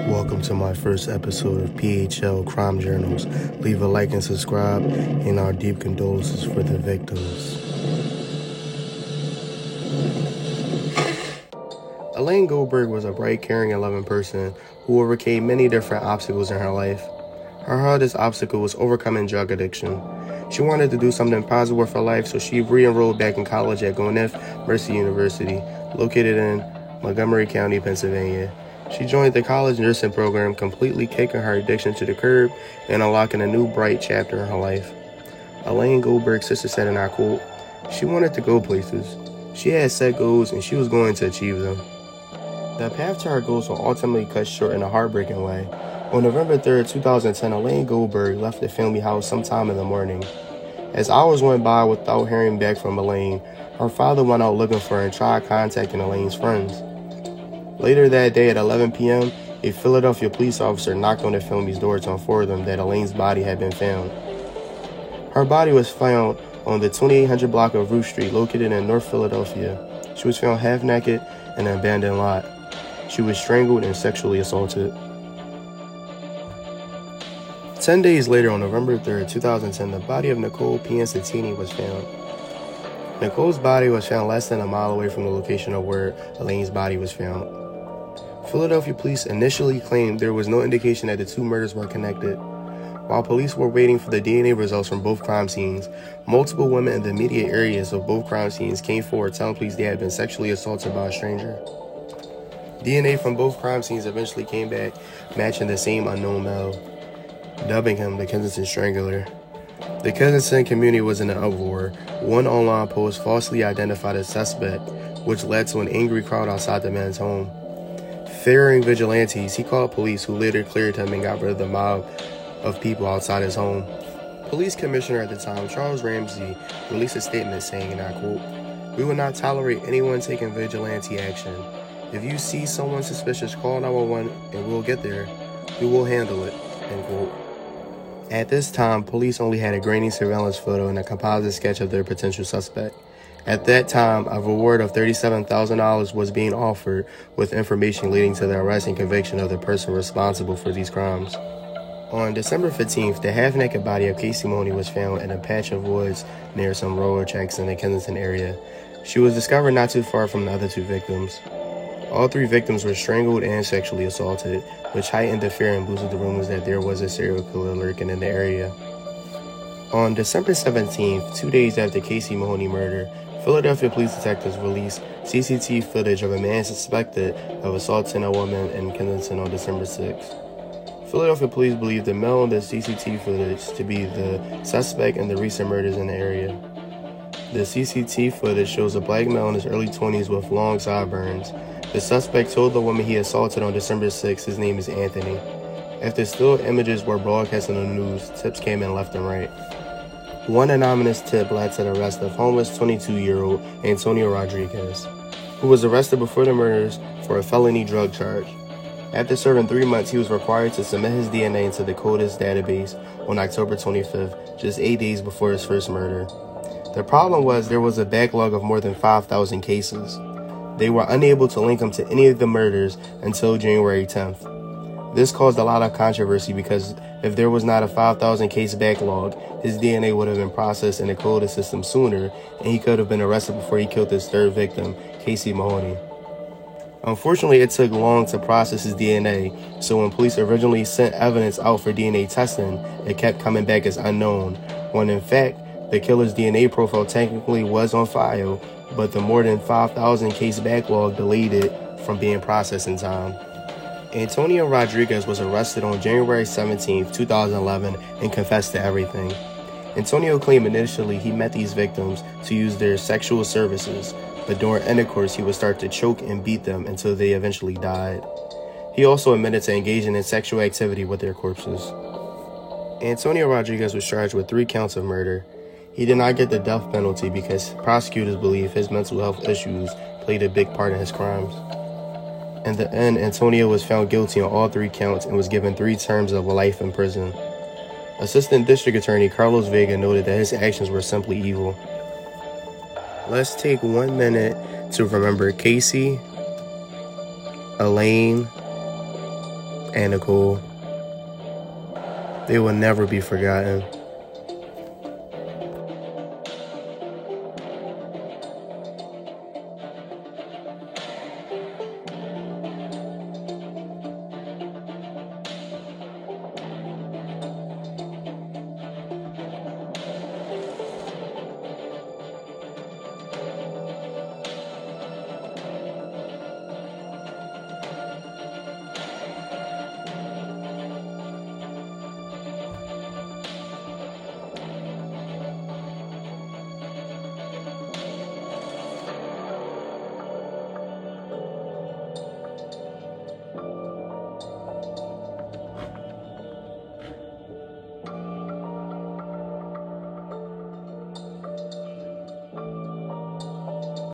Welcome to my first episode of PHL Crime Journals. Leave a like and subscribe, and our deep condolences for the victims. Elaine Goldberg was a bright, caring, and loving person who overcame many different obstacles in her life. Her hardest obstacle was overcoming drug addiction. She wanted to do something positive with her life, so she re-enrolled back in college at Gwyneth Mercy University, located in Montgomery County, Pennsylvania. She joined the college nursing program, completely kicking her addiction to the curb and unlocking a new bright chapter in her life. Elaine Goldberg's sister said, and I quote, "She wanted to go places. She had set goals and she was going to achieve them." The path to her goals will ultimately cut short in a heartbreaking way. On November 3rd, 2010, Elaine Goldberg left the family house sometime in the morning. As hours went by without hearing back from Elaine, her father went out looking for her and tried contacting Elaine's friends. Later that day at 11 p.m., a Philadelphia police officer knocked on the family's door to inform them that Elaine's body had been found. Her body was found on the 2800 block of Root Street, located in North Philadelphia. She was found half naked in an abandoned lot. She was strangled and sexually assaulted. 10 days later, on November 3rd, 2010, the body of Nicole Piancentini was found. Nicole's body was found less than a mile away from the location of where Elaine's body was found. Philadelphia police initially claimed there was no indication that the two murders were connected. While police were waiting for the DNA results from both crime scenes, multiple women in the immediate areas of both crime scenes came forward telling police they had been sexually assaulted by a stranger. DNA from both crime scenes eventually came back, matching the same unknown male, dubbing him the Kensington Strangler. The Kensington community was in an uproar. One online post falsely identified a suspect, which led to an angry crowd outside the man's home. Fearing vigilantes, he called police, who later cleared him and got rid of the mob of people outside his home. Police commissioner at the time, Charles Ramsey, released a statement saying, and I quote, "We will not tolerate anyone taking vigilante action. If you see someone suspicious, call 911 and we'll get there. We will handle it," end quote. At this time, police only had a grainy surveillance photo and a composite sketch of their potential suspect. At that time, a reward of $37,000 was being offered, with information leading to the arrest and conviction of the person responsible for these crimes. On December 15th, the half-naked body of Casey Mahoney was found in a patch of woods near some railroad tracks in the Kensington area. She was discovered not too far from the other two victims. All three victims were strangled and sexually assaulted, which heightened the fear and boosted the rumors that there was a serial killer lurking in the area. On December 17th, 2 days after Casey Mahoney murder, Philadelphia police detectives released CCTV footage of a man suspected of assaulting a woman in Kensington on December 6th. Philadelphia police believe the male in the CCTV footage to be the suspect in the recent murders in the area. The CCTV footage shows a black male in his early 20s with long sideburns. The suspect told the woman he assaulted on December 6th his name is Anthony. After still images were broadcast on the news, tips came in left and right. One anonymous tip led to the arrest of homeless 22-year-old Antonio Rodriguez, who was arrested before the murders for a felony drug charge. After serving 3 months, he was required to submit his DNA into the CODIS database on October 25th, just 8 days before his first murder. The problem was there was a backlog of more than 5,000 cases. They were unable to link him to any of the murders until January 10th. This caused a lot of controversy because if there was not a 5,000 case backlog, his DNA would have been processed in the CODIS system sooner, and he could have been arrested before he killed his third victim, Casey Mahoney. Unfortunately, it took long to process his DNA, so when police originally sent evidence out for DNA testing, it kept coming back as unknown, when in fact, the killer's DNA profile technically was on file, but the more than 5,000 case backlog delayed it from being processed in time. Antonio Rodriguez was arrested on January 17, 2011, and confessed to everything. Antonio claimed initially he met these victims to use their sexual services, but during intercourse he would start to choke and beat them until they eventually died. He also admitted to engaging in sexual activity with their corpses. Antonio Rodriguez was charged with 3 counts of murder. He did not get the death penalty because prosecutors believe his mental health issues played a big part in his crimes. In the end, Antonio was found guilty on all 3 counts and was given 3 terms of life in prison. Assistant District Attorney Carlos Vega noted that his actions were simply evil. Let's take 1 minute to remember Casey, Elaine and Nicole, they will never be forgotten.